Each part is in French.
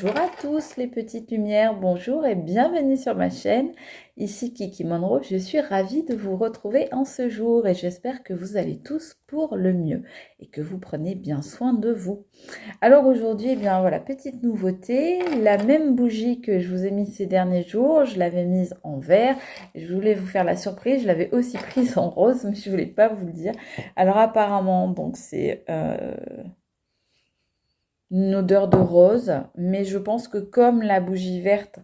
bonjour à tous les petites lumières, bonjour et bienvenue sur ma chaîne. Ici Kiki Monroe, je suis ravie de vous retrouver en ce jour et j'espère que vous allez tous pour le mieux et que vous prenez bien soin de vous. Alors aujourd'hui, eh bien voilà, petite nouveauté, la même bougie que je vous ai mise ces derniers jours, je l'avais mise en vert. Je voulais vous faire la surprise, je l'avais aussi prise en rose, mais je voulais pas vous le dire. Alors apparemment, donc c'est une odeur de rose, mais je pense que comme la bougie verte,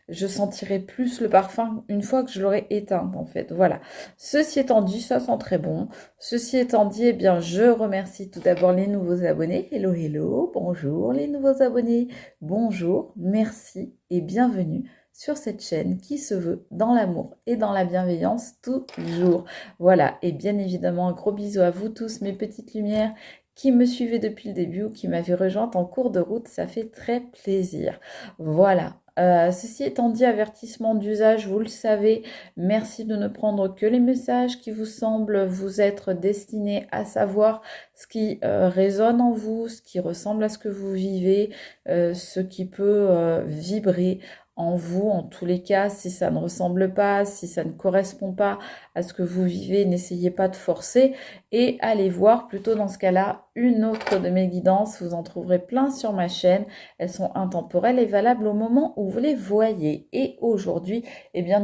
je sentirai plus le parfum une fois que je l'aurai éteinte en fait. Voilà. Ceci étant dit, ça sent très bon. Ceci étant dit, eh bien, je remercie tout d'abord les nouveaux abonnés. Hello, hello, bonjour les nouveaux abonnés. Bonjour, merci et bienvenue sur cette chaîne qui se veut dans l'amour et dans la bienveillance toujours. Voilà, et bien évidemment, un gros bisou à vous tous, mes petites lumières qui me suivez depuis le début ou qui m'avez rejointe en cours de route, ça fait très plaisir. Voilà. Ceci étant dit, avertissement d'usage, vous le savez, merci de ne prendre que les messages qui vous semblent vous être destinés, à savoir ce qui résonne en vous, ce qui ressemble à ce que vous vivez, ce qui peut vibrer en vous. En tous les cas, si ça ne ressemble pas, si ça ne correspond pas à ce que vous vivez, n'essayez pas de forcer et allez voir plutôt dans ce cas-là une autre de mes guidances. Vous en trouverez plein sur ma chaîne. Elles sont intemporelles et valables au moment où vous les voyez. Et aujourd'hui, eh bien,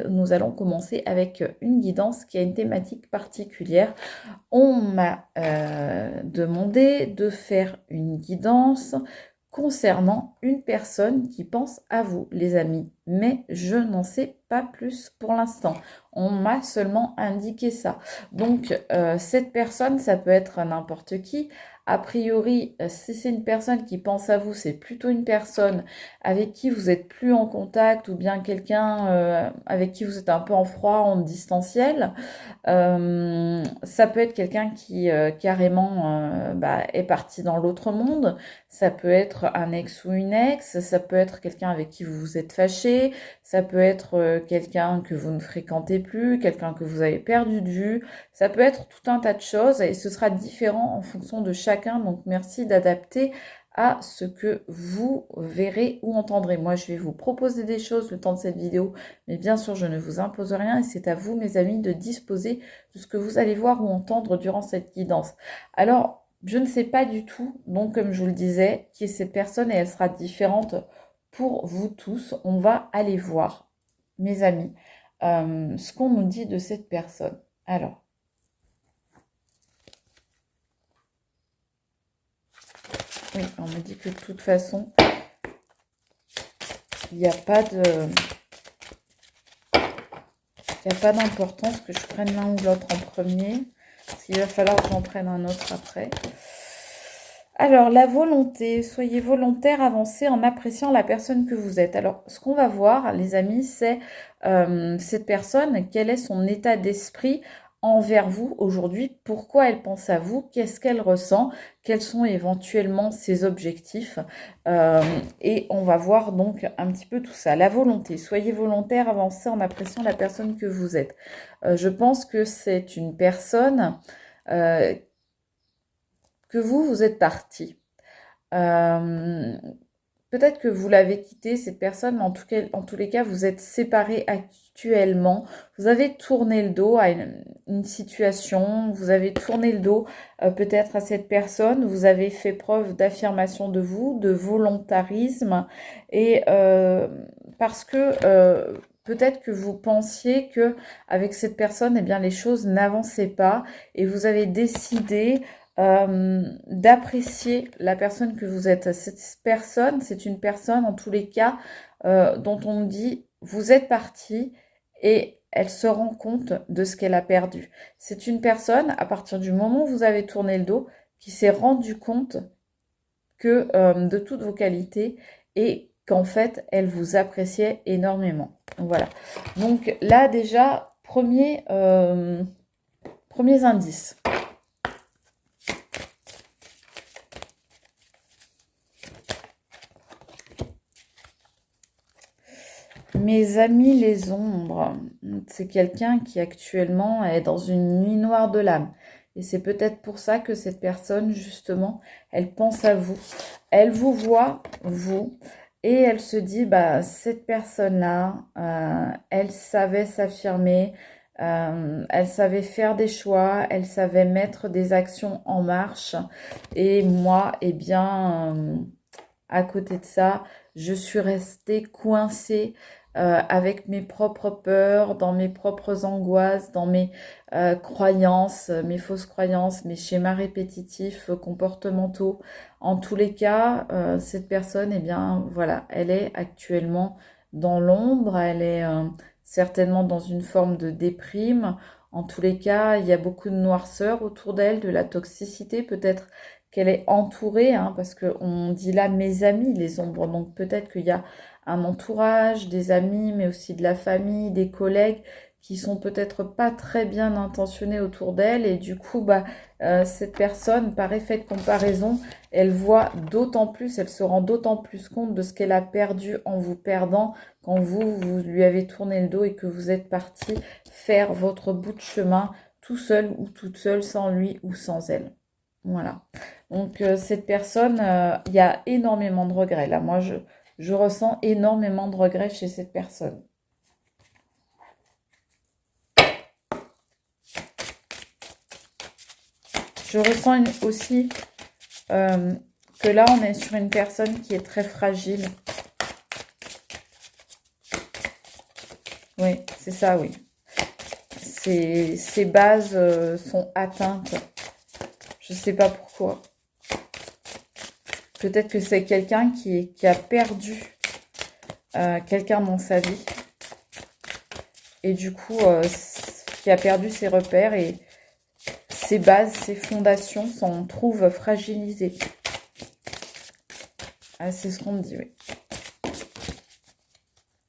nous allons commencer avec une guidance qui a une thématique particulière. On m'a demandé de faire une guidance concernant une personne qui pense à vous, les amis. Mais je n'en sais pas plus pour l'instant. On m'a seulement indiqué ça. Donc, cette personne, ça peut être n'importe qui. A priori, si c'est une personne qui pense à vous, c'est plutôt une personne avec qui vous êtes plus en contact ou bien quelqu'un avec qui vous êtes un peu en froid, en distanciel. Ça peut être quelqu'un qui carrément est parti dans l'autre monde. Ça peut être un ex ou une ex. Ça peut être quelqu'un avec qui vous vous êtes fâché. Ça peut être quelqu'un que vous ne fréquentez plus, quelqu'un que vous avez perdu de vue. Ça peut être tout un tas de choses et ce sera différent en fonction de chacun. Donc merci d'adapter à ce que vous verrez ou entendrez. Moi, je vais vous proposer des choses le temps de cette vidéo, mais bien sûr, je ne vous impose rien et c'est à vous, mes amis, de disposer de ce que vous allez voir ou entendre durant cette guidance. Alors, je ne sais pas du tout, donc comme je vous le disais, qui est cette personne et elle sera différente pour vous tous. On va aller voir, mes amis, ce qu'on nous dit de cette personne. Alors, oui, on me dit que de toute façon, il n'y a pas d'importance que je prenne l'un ou l'autre en premier, parce qu'il va falloir que j'en prenne un autre après. Alors, la volonté, soyez volontaire, avancez en appréciant la personne que vous êtes. Alors, ce qu'on va voir, les amis, c'est cette personne, quel est son état d'esprit envers vous aujourd'hui, pourquoi elle pense à vous, qu'est-ce qu'elle ressent, quels sont éventuellement ses objectifs. Et on va voir donc un petit peu tout ça. La volonté, soyez volontaire, avancez en appréciant la personne que vous êtes. Je pense que c'est une personne que vous êtes parti. Peut-être que vous l'avez quitté, cette personne, mais en tous les cas, vous êtes séparés actuellement. Vous avez tourné le dos à une situation, vous avez tourné le dos peut-être à cette personne, vous avez fait preuve d'affirmation de vous, de volontarisme, et parce que peut-être que vous pensiez que avec cette personne, eh bien, les choses n'avançaient pas, et vous avez décidé d'apprécier la personne que vous êtes. Cette personne, c'est une personne, en tous les cas, dont on dit, vous êtes parti et elle se rend compte de ce qu'elle a perdu. C'est une personne, à partir du moment où vous avez tourné le dos, qui s'est rendu compte que de toutes vos qualités et qu'en fait, elle vous appréciait énormément. Voilà. Donc là, déjà, premiers indices. Mes amis les ombres, c'est quelqu'un qui actuellement est dans une nuit noire de l'âme, Et c'est peut-être pour ça que cette personne, justement, elle pense à vous. Elle vous voit, vous, et elle se dit, bah, cette personne-là, elle savait s'affirmer, elle savait faire des choix, elle savait mettre des actions en marche. Et moi, eh bien, à côté de ça, je suis restée coincée avec mes propres peurs, dans mes propres angoisses, dans mes croyances, mes fausses croyances, mes schémas répétitifs, comportementaux. En tous les cas, cette personne, eh bien, voilà, elle est actuellement dans l'ombre, elle est certainement dans une forme de déprime. En tous les cas, il y a beaucoup de noirceur autour d'elle, de la toxicité, peut-être qu'elle est entourée, hein, parce qu'on dit là mes amis, les ombres. Donc peut-être qu'il y a un entourage, des amis, mais aussi de la famille, des collègues qui sont peut-être pas très bien intentionnés autour d'elle. Et du coup, bah, cette personne, par effet de comparaison, elle voit d'autant plus, elle se rend d'autant plus compte de ce qu'elle a perdu en vous perdant quand vous lui avez tourné le dos et que vous êtes parti faire votre bout de chemin tout seul ou toute seule, sans lui ou sans elle. Voilà. Donc, cette personne, il y a énormément de regrets. Là, moi, je ressens énormément de regrets chez cette personne. Je ressens aussi euh, que là, on est sur une personne qui est très fragile. Oui, c'est ça, oui. Ses bases sont atteintes. Je ne sais pas pourquoi. Peut-être que c'est quelqu'un qui a perdu quelqu'un dans sa vie. Et du coup, qui a perdu ses repères et ses bases, ses fondations s'en trouvent fragilisées. Ah, c'est ce qu'on me dit, oui.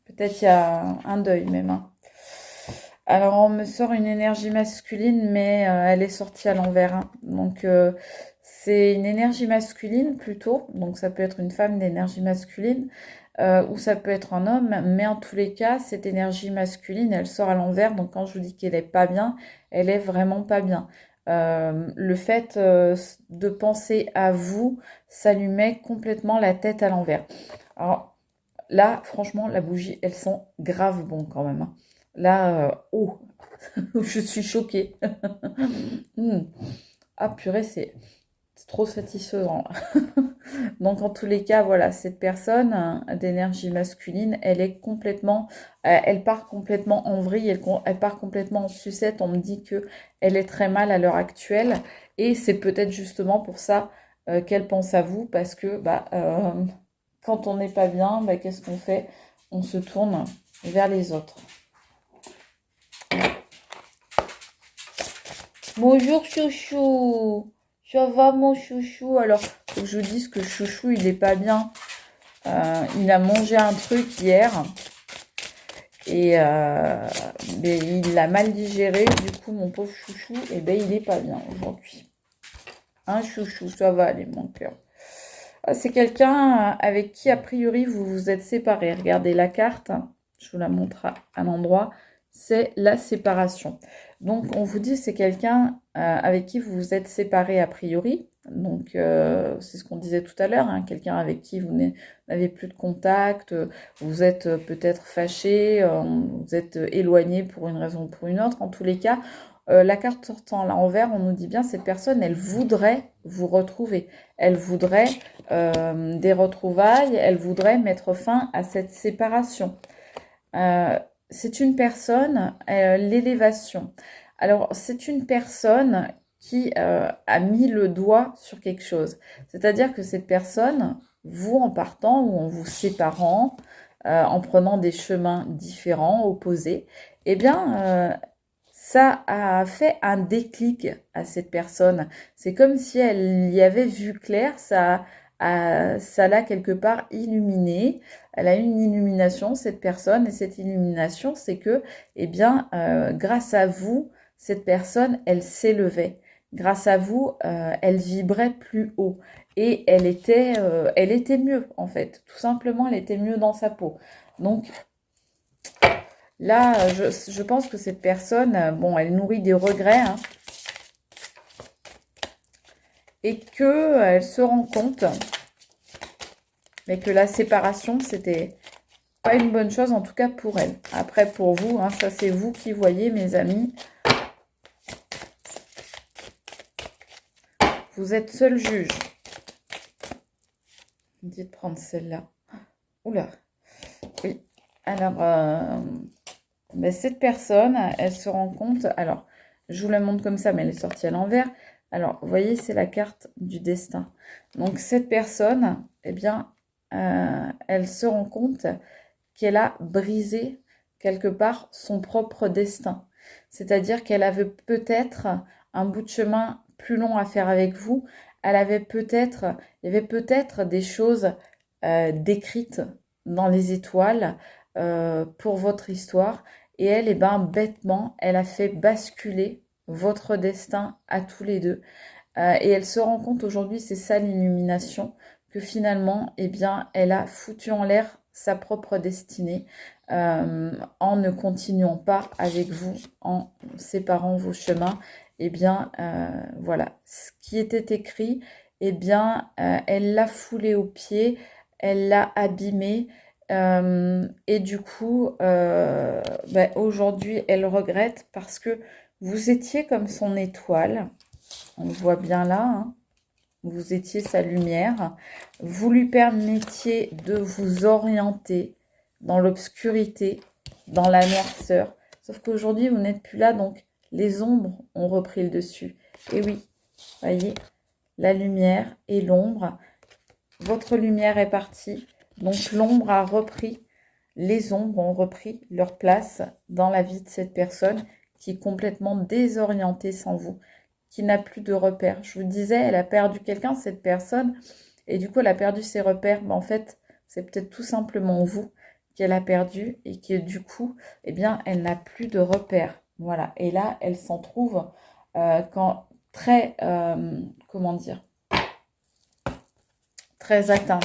Peut-être il y a un deuil même, hein. Alors, on me sort une énergie masculine, mais elle est sortie à l'envers, hein. Donc, c'est une énergie masculine plutôt. Donc, ça peut être une femme d'énergie masculine ou ça peut être un homme. Mais en tous les cas, cette énergie masculine, elle sort à l'envers. Donc, quand je vous dis qu'elle est pas bien, elle est vraiment pas bien. Le fait de penser à vous, ça lui met complètement la tête à l'envers. Alors, là, franchement, la bougie, elle sent grave bon quand même, hein. Là, oh, je suis choquée. Hmm. Ah purée, c'est trop satisfaisant. Donc en tous les cas, voilà, cette personne d'énergie masculine, elle est complètement, elle part complètement en vrille, elle part complètement en sucette. On me dit que elle est très mal à l'heure actuelle et c'est peut-être justement pour ça qu'elle pense à vous parce que bah, quand on n'est pas bien, bah, qu'est-ce qu'on fait? On se tourne vers les autres. Bonjour chouchou, ça va mon chouchou? Alors, faut que je vous dise que chouchou, il est pas bien. Il a mangé un truc hier et mais il l'a mal digéré. Du coup, mon pauvre chouchou, eh ben, il est pas bien aujourd'hui. Hein, chouchou, ça va aller, mon cœur. Ah, c'est quelqu'un avec qui, a priori, vous vous êtes séparés. Regardez la carte, je vous la montre à l'endroit. C'est la séparation. Donc, on vous dit c'est quelqu'un avec qui vous vous êtes séparés a priori. Donc, c'est ce qu'on disait tout à l'heure, hein, quelqu'un avec qui vous n'avez plus de contact, vous êtes peut-être fâché, vous êtes éloigné pour une raison ou pour une autre. En tous les cas, la carte sortant là envers, on nous dit bien cette personne, elle voudrait vous retrouver. Elle voudrait des retrouvailles, elle voudrait mettre fin à cette séparation. C'est une personne, l'élévation. Alors, c'est une personne qui a mis le doigt sur quelque chose. C'est-à-dire que cette personne, vous en partant ou en vous séparant, en prenant des chemins différents, opposés, eh bien, ça a fait un déclic à cette personne. C'est comme si elle y avait vu clair, ça l'a quelque part illuminé. Elle a eu une illumination, cette personne, et cette illumination, c'est que, eh bien, grâce à vous, cette personne, elle s'élevait. Grâce à vous, elle vibrait plus haut. Et elle était mieux, en fait. Tout simplement, elle était mieux dans sa peau. Donc, là, je pense que cette personne, bon, elle nourrit des regrets, hein. et qu'elle se rend compte, mais que la séparation, c'était pas une bonne chose, en tout cas pour elle. Après, pour vous, hein, ça c'est vous qui voyez, mes amis. Vous êtes seul juge. On dit de prendre celle-là. Oula. Oui. Alors, ben, cette personne, elle se rend compte. Alors, je vous la montre comme ça, mais elle est sortie à l'envers. Alors, vous voyez, c'est la carte du destin. Donc, cette personne, eh bien, elle se rend compte qu'elle a brisé quelque part son propre destin. C'est-à-dire qu'elle avait peut-être un bout de chemin plus long à faire avec vous. Elle avait peut-être, il y avait peut-être des choses décrites dans les étoiles pour votre histoire. Et elle, eh ben, bêtement, elle a fait basculer votre destin à tous les deux. Et elle se rend compte aujourd'hui, c'est ça l'illumination, que finalement, eh bien, elle a foutu en l'air sa propre destinée en ne continuant pas avec vous, en séparant vos chemins. Eh bien, voilà, ce qui était écrit, eh bien, elle l'a foulé aux pieds, elle l'a abîmé. Et du coup, ben, aujourd'hui, elle regrette parce que vous étiez comme son étoile. On le voit bien là, hein. Vous étiez sa lumière. Vous lui permettiez de vous orienter dans l'obscurité, dans la noirceur. Sauf qu'aujourd'hui, vous n'êtes plus là, donc les ombres ont repris le dessus. Et oui, voyez, la lumière et l'ombre. Votre lumière est partie, donc l'ombre a repris, les ombres ont repris leur place dans la vie de cette personne qui est complètement désorientée sans vous, qui n'a plus de repères. Je vous disais, elle a perdu quelqu'un, cette personne, et du coup, elle a perdu ses repères. Mais en fait, c'est peut-être tout simplement vous qu'elle a perdu et que du coup, eh bien, elle n'a plus de repères. Voilà. Et là, elle s'en trouve quand très, comment dire, très atteinte.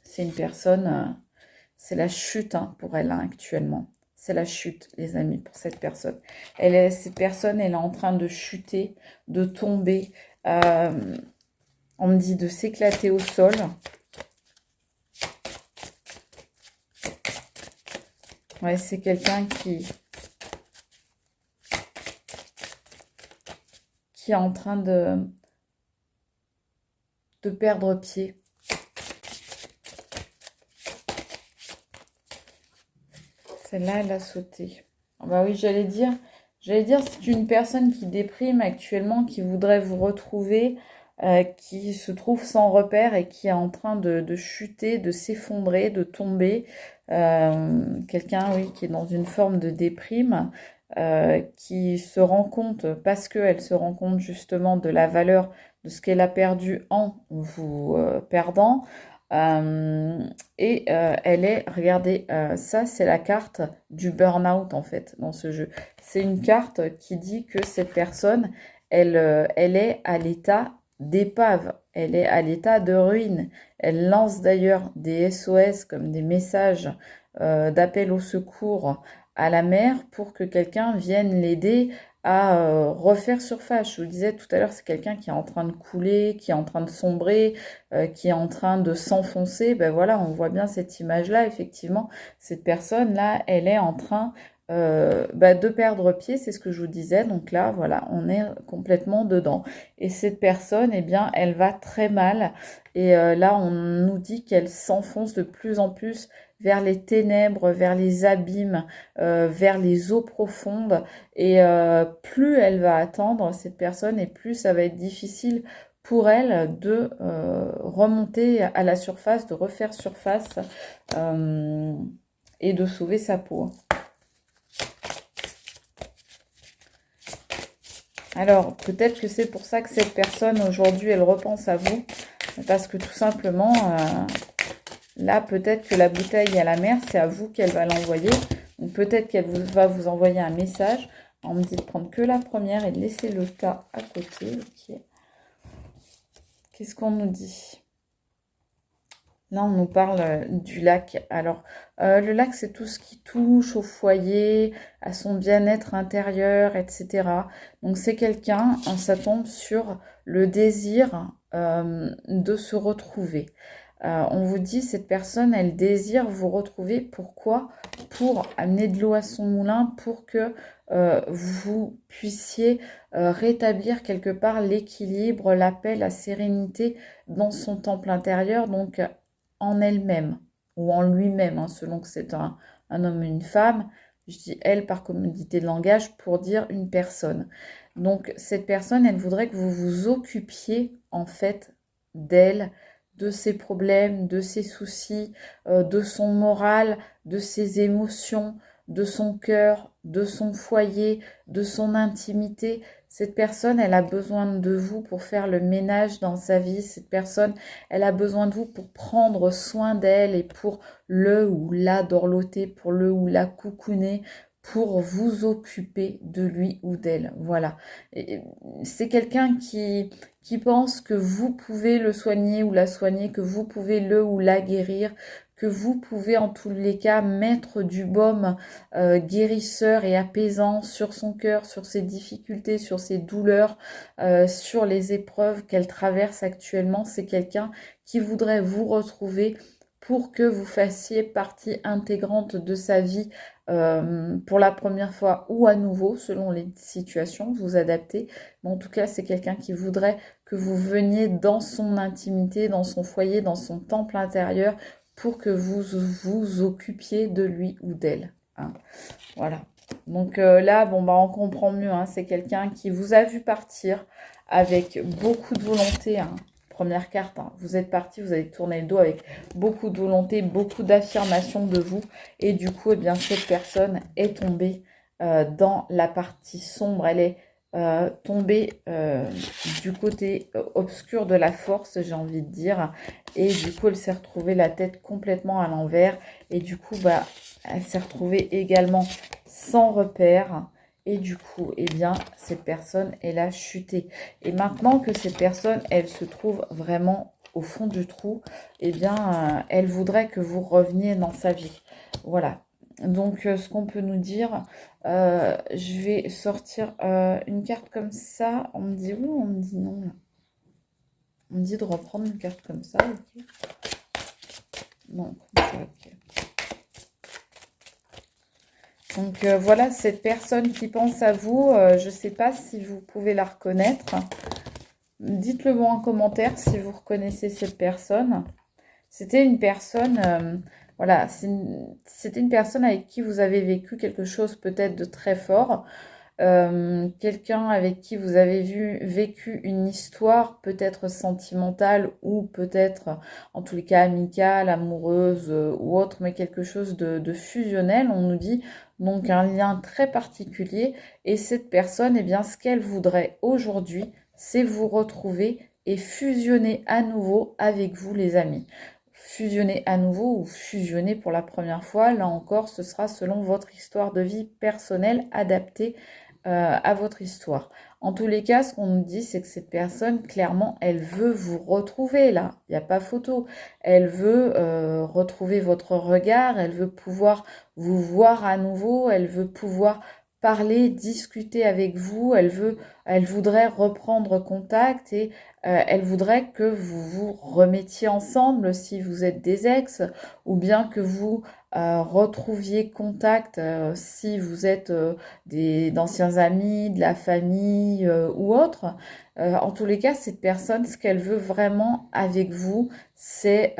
C'est une personne, c'est la chute hein, pour elle hein, actuellement. C'est la chute, les amis, pour cette personne. Cette personne, elle est en train de chuter, de tomber. On me dit de s'éclater au sol. Ouais, c'est quelqu'un qui est en train de perdre pied. Celle-là, elle a sauté. Ah bah oui, j'allais dire, c'est une personne qui déprime actuellement, qui voudrait vous retrouver, qui se trouve sans repère et qui est en train de chuter, de s'effondrer, de tomber. Quelqu'un, oui, qui est dans une forme de déprime, qui se rend compte, parce qu'elle se rend compte justement de la valeur de ce qu'elle a perdu en vous perdant. Elle est, regardez, ça c'est la carte du burn-out en fait dans ce jeu. C'est une carte qui dit que cette personne, elle est à l'état d'épave, elle est à l'état de ruine. Elle lance d'ailleurs des SOS comme des messages d'appel au secours à la mer pour que quelqu'un vienne l'aider à refaire surface. Je vous disais tout à l'heure, c'est quelqu'un qui est en train de couler, qui est en train de sombrer, qui est en train de s'enfoncer. Ben voilà, on voit bien cette image-là, effectivement. Cette personne-là, elle est en train de perdre pied, c'est ce que je vous disais. Donc là, voilà, on est complètement dedans. Et cette personne, eh bien, elle va très mal. Et là, on nous dit qu'elle s'enfonce de plus en plus vers les ténèbres, vers les abîmes, vers les eaux profondes. Et plus elle va attendre, cette personne, et plus ça va être difficile pour elle de remonter à la surface, de refaire surface et de sauver sa peau. Alors, peut-être que c'est pour ça que cette personne, aujourd'hui, elle repense à vous. Parce que tout simplement, là, peut-être que la bouteille à la mer, c'est à vous qu'elle va l'envoyer. Donc, peut-être qu'elle va vous envoyer un message. On me dit de prendre que la première et de laisser le tas à côté. Okay. Qu'est-ce qu'on nous dit? Là, on nous parle du lac. Alors, le lac, c'est tout ce qui touche au foyer, à son bien-être intérieur, etc. Donc, c'est quelqu'un, ça tombe sur le désir de se retrouver. On vous dit, cette personne, elle désire vous retrouver. Pourquoi? Pour amener de l'eau à son moulin, pour que vous puissiez rétablir quelque part l'équilibre, la paix, la sérénité dans son temple intérieur, donc en elle-même ou en lui-même, hein, selon que c'est un homme ou une femme. Je dis elle par commodité de langage pour dire une personne. Donc cette personne, elle voudrait que vous vous occupiez en fait d'elle, de ses problèmes, de ses soucis, de son moral, de ses émotions, de son cœur, de son foyer, de son intimité. Cette personne, elle a besoin de vous pour faire le ménage dans sa vie. Cette personne, elle a besoin de vous pour prendre soin d'elle et pour le ou la dorloter, pour le ou la coucouner, pour vous occuper de lui ou d'elle. Voilà. C'est quelqu'un qui pense que vous pouvez le soigner ou la soigner, que vous pouvez le ou la guérir, que vous pouvez en tous les cas mettre du baume guérisseur et apaisant sur son cœur, sur ses difficultés, sur ses douleurs, sur les épreuves qu'elle traverse actuellement. C'est quelqu'un qui voudrait vous retrouver pour que vous fassiez partie intégrante de sa vie pour la première fois ou à nouveau, selon les situations, vous adaptez. Mais en tout cas, c'est quelqu'un qui voudrait que vous veniez dans son intimité, dans son foyer, dans son temple intérieur, pour que vous vous occupiez de lui ou d'elle. Hein. Voilà. Donc là, bon, bah, on comprend mieux. Hein. C'est quelqu'un qui vous a vu partir avec beaucoup de volonté. Hein. Première carte, hein. Vous êtes parti, vous avez tourné le dos avec beaucoup de volonté, beaucoup d'affirmation de vous. Et du coup, eh bien, cette personne est tombée dans la partie sombre. Elle est tombée du côté obscur de la force, j'ai envie de dire. Et du coup, elle s'est retrouvée la tête complètement à l'envers. Et du coup, bah, elle s'est retrouvée également sans repère. Et du coup, eh bien, cette personne, elle a chuté. Et maintenant que cette personne, elle se trouve vraiment au fond du trou, eh bien, elle voudrait que vous reveniez dans sa vie. Voilà. Donc, ce qu'on peut nous dire, je vais sortir une carte comme ça. On me dit oui, on me dit non. Là. On me dit de reprendre une carte comme ça. Ok. Non, comme ça, ok. Donc voilà, cette personne qui pense à vous, je ne sais pas si vous pouvez la reconnaître. Dites-le moi en commentaire si vous reconnaissez cette personne. C'était une personne, voilà, c'était une personne avec qui vous avez vécu quelque chose peut-être de très fort. Quelqu'un avec qui vous avez vécu une histoire peut-être sentimentale ou peut-être en tous les cas amicale, amoureuse ou autre, mais quelque chose de fusionnel, on nous dit donc un lien très particulier et cette personne, eh bien ce qu'elle voudrait aujourd'hui, c'est vous retrouver et fusionner à nouveau avec vous les amis. Fusionner à nouveau ou fusionner pour la première fois, là encore, ce sera selon votre histoire de vie personnelle adaptée à votre histoire. En tous les cas, ce qu'on nous dit, c'est que cette personne, clairement, elle veut vous retrouver là. Il n'y a pas photo. Elle veut retrouver votre regard, elle veut pouvoir vous voir à nouveau, elle veut pouvoir parler, discuter avec vous, elle voudrait reprendre contact et elle voudrait que vous vous remettiez ensemble si vous êtes des ex ou bien que vous retrouviez contact si vous êtes d'anciens amis, de la famille ou autre. En tous les cas, cette personne, ce qu'elle veut vraiment avec vous, c'est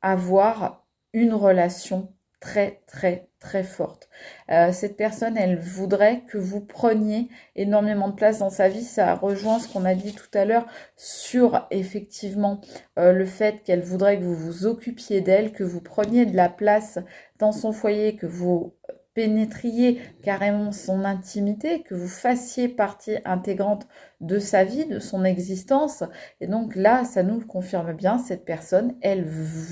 avoir une relation très, très, très forte. Cette personne, elle voudrait que vous preniez énormément de place dans sa vie. Ça rejoint ce qu'on a dit tout à l'heure sur effectivement le fait qu'elle voudrait que vous vous occupiez d'elle, que vous preniez de la place dans son foyer, que vous pénétriez carrément son intimité, que vous fassiez partie intégrante de sa vie, de son existence. Et donc là, ça nous le confirme bien, cette personne, elle veut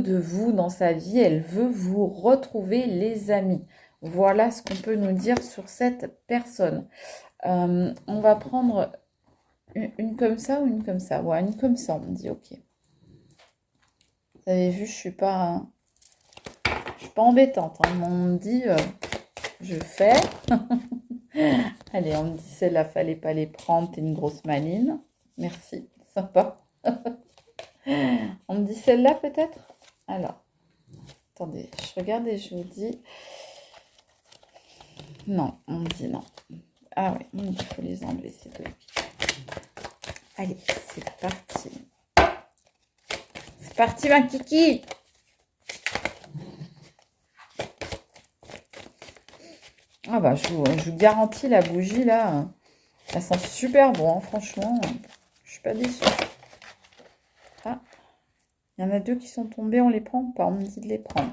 de vous dans sa vie, elle veut vous retrouver les amis. Voilà ce qu'on peut nous dire sur cette personne. On va prendre une comme ça ou une comme ça. Ouais, une comme ça, on me dit ok. Vous avez vu, je suis pas embêtante. Hein. On me dit, je fais. Allez, on me dit, celle-là, fallait pas les prendre, t'es une grosse maline. Merci, sympa. On me dit celle-là, peut-être? Alors, attendez, je regarde et je vous dis. Non, on me dit non. Ah oui, on me dit, il faut les enlever, ces deux. Allez, c'est parti. C'est parti, ma kiki! Ah bah, je vous garantis, la bougie, là, elle sent super bon, hein, franchement. Je suis pas déçue. Ah, il y en a deux qui sont tombés, on les prend ou pas? On me dit de les prendre.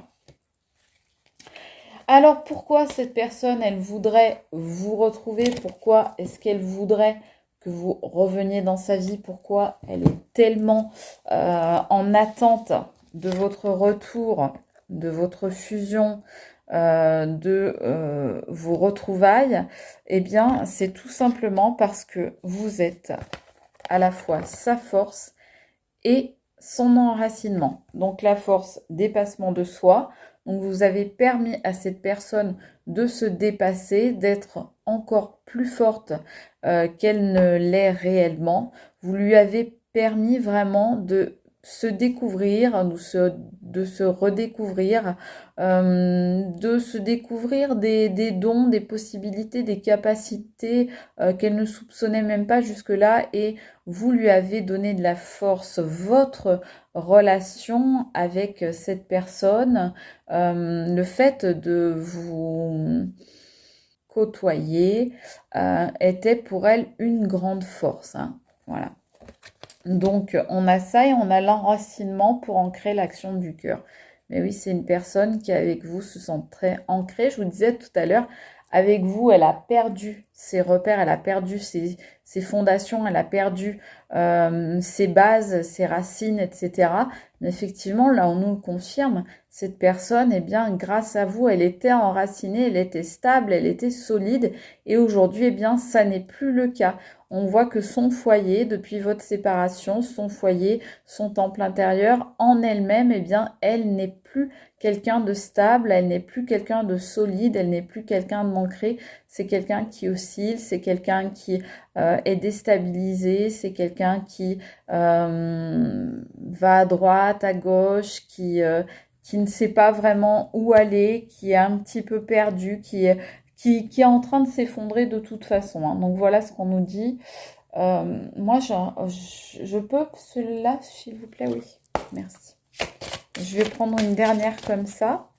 Alors, pourquoi cette personne, elle voudrait vous retrouver? Pourquoi est-ce qu'elle voudrait que vous reveniez dans sa vie? Pourquoi elle est tellement en attente de votre retour, de votre fusion, de vos retrouvailles? Eh bien, c'est tout simplement parce que vous êtes à la fois sa force et son enracinement. Donc la force, dépassement de soi. Donc vous avez permis à cette personne de se dépasser, d'être encore plus forte qu'elle ne l'est réellement. Vous lui avez permis vraiment de se découvrir, de se redécouvrir, de se découvrir des dons, des possibilités, des capacités qu'elle ne soupçonnait même pas jusque-là, et vous lui avez donné de la force. Votre relation avec cette personne, le fait de vous côtoyer, était pour elle une grande force. Hein. Voilà. Donc, on a ça et on a l'enracinement pour ancrer l'action du cœur. Mais oui, c'est une personne qui, avec vous, se sent très ancrée. Je vous disais tout à l'heure, avec vous, elle a perdu ses repères, elle a perdu ses fondations, elle a perdu ses bases, ses racines, etc. Mais effectivement, là, on nous le confirme, cette personne, eh bien, grâce à vous, elle était enracinée, elle était stable, elle était solide. Et aujourd'hui, eh bien, ça n'est plus le cas. On voit que son foyer, depuis votre séparation, son foyer, son temple intérieur, en elle-même, eh bien, elle n'est plus quelqu'un de stable, elle n'est plus quelqu'un de solide, elle n'est plus quelqu'un d'ancré. C'est quelqu'un qui oscille, c'est quelqu'un qui est déstabilisé, c'est quelqu'un qui va à droite, à gauche, qui ne sait pas vraiment où aller, qui est un petit peu perdu, qui est en train de s'effondrer de toute façon. Hein. Donc voilà ce qu'on nous dit. Moi, je peux celui-là, s'il vous plaît, oui. Merci. Je vais prendre une dernière comme ça.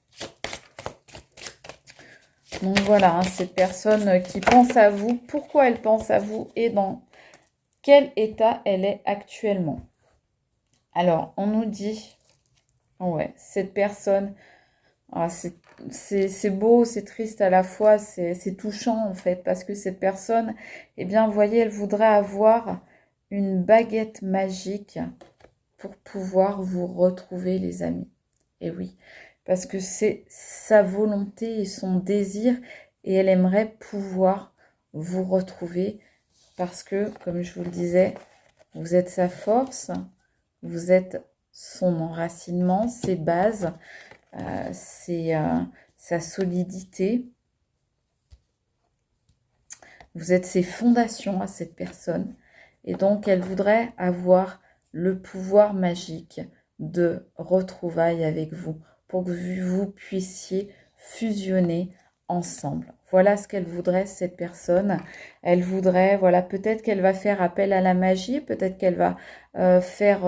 Donc voilà, hein, cette personne qui pense à vous, pourquoi elle pense à vous et dans quel état elle est actuellement. Alors, on nous dit, ouais, cette personne, ah, c'est beau, c'est triste à la fois, c'est touchant en fait, parce que cette personne, eh bien, vous voyez, elle voudrait avoir une baguette magique pour pouvoir vous retrouver, les amis. Et oui, parce que c'est sa volonté et son désir, et elle aimerait pouvoir vous retrouver, parce que, comme je vous le disais, vous êtes sa force, vous êtes son enracinement, ses bases, sa solidité. Vous êtes ses fondations à cette personne. Et donc, elle voudrait avoir le pouvoir magique de retrouvailles avec vous pour que vous puissiez fusionner ensemble. Voilà ce qu'elle voudrait, cette personne. Elle voudrait, voilà, peut-être qu'elle va faire appel à la magie, peut-être qu'elle va faire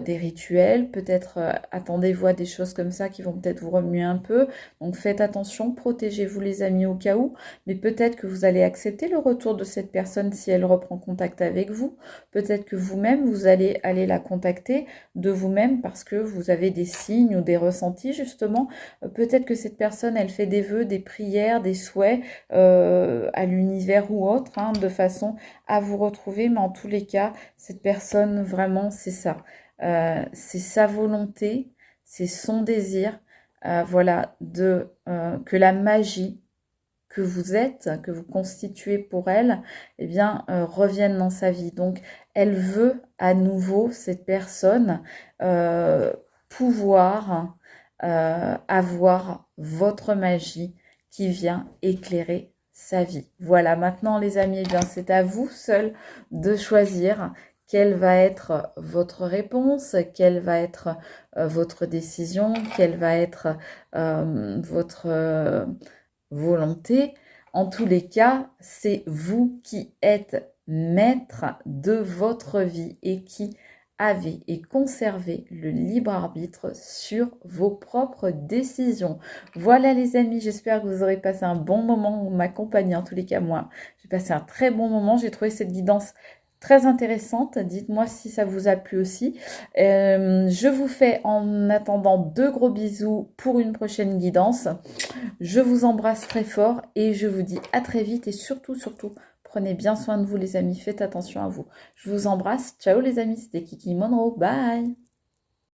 des rituels, peut-être attendez-vous à des choses comme ça qui vont peut-être vous remuer un peu. Donc faites attention, protégez-vous les amis au cas où, mais peut-être que vous allez accepter le retour de cette personne si elle reprend contact avec vous. Peut-être que vous-même, vous allez aller la contacter de vous-même parce que vous avez des signes ou des ressentis justement. Peut-être que cette personne, elle fait des vœux, des prières, des souhaits à l'univers ou autre, hein, de façon à vous retrouver, mais en tous les cas, cette personne, vraiment, c'est ça. C'est sa volonté, c'est son désir, voilà, que la magie que vous êtes, que vous constituez pour elle, eh bien, revienne dans sa vie. Donc, elle veut à nouveau, cette personne, pouvoir avoir votre magie qui vient éclairer sa vie. Voilà, maintenant les amis, eh bien c'est à vous seuls de choisir quelle va être votre réponse, quelle va être votre décision, quelle va être votre volonté. En tous les cas, c'est vous qui êtes maître de votre vie et qui avez et conservez le libre arbitre sur vos propres décisions. Voilà les amis, j'espère que vous aurez passé un bon moment, m'accompagner en tous les cas moi. J'ai passé un très bon moment, j'ai trouvé cette guidance très intéressante. Dites-moi si ça vous a plu aussi. Je vous fais en attendant de gros bisous pour une prochaine guidance. Je vous embrasse très fort et je vous dis à très vite et surtout, surtout, prenez bien soin de vous les amis, faites attention à vous. Je vous embrasse, ciao les amis, c'était Kiki Monroe, bye!